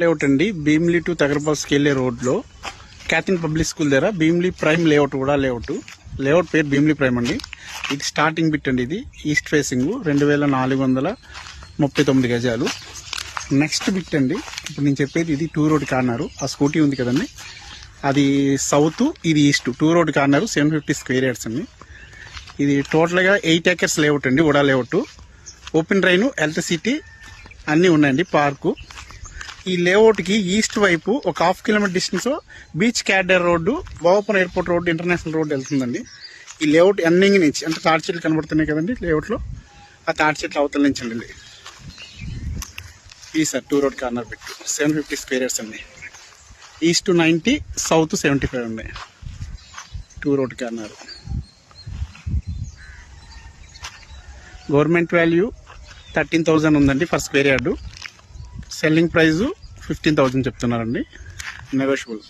Layout అండి. Bheemili to తగరపాల్స్కి వెళ్ళే రోడ్లో క్యాథరిన్ పబ్లిక్ స్కూల్ దగ్గర భీమిలి ప్రైమ్ లేఅవుట్ కూడా లేఅవుట్ పేరు భీమిలి ప్రైమ్ అండి. ఇది స్టార్టింగ్ బిట్ అండి. ఇది ఈస్ట్ ఫేసింగ్ 2439 గజాలు. నెక్స్ట్ బిట్ అండి. ఇప్పుడు నేను చెప్పేది ఇది 2 రోడ్ కార్నర్. ఆ స్కూటీ ఉంది కదండి, అది సౌత్, ఇది east. 2 road corner 750 square yards అండి. ఇది టోటల్గా 8 acres లేఅవుట్ అండి. ఉడా లేఅవుట్, ఓపెన్ డ్రైన్, ఎలక్ట్రిసిటీ అన్నీ ఉన్నాయండి. పార్కు. ఈ లేఅవుట్కి ఈస్ట్ వైపు ఒక 1/2 kilometer డిస్టెన్స్ బీచ్ క్యాడర్ road, open airport road, international road వెళ్తుందండి. ఈ లేఅవుట్ ఎండింగ్ నుంచి అంటే తాడి చెట్లు కనబడుతున్నాయి కదండి లేఅవుట్లో, ఆ తాడి చెట్లు అవతల నుంచి అండి. ఈ సార్ 2 రోడ్ కార్నర్ పెట్టు 750 స్క్వేర్ యార్డ్స్ అండి. ఈస్ట్ 90, సౌత్ 75 ఉన్నాయి. 2 రోడ్ కార్నర్. గవర్నమెంట్ వాల్యూ 13,000 ఉందండి for square yard. Selling price 15,000 చెప్తున్నారండి. నెగోషియబుల్.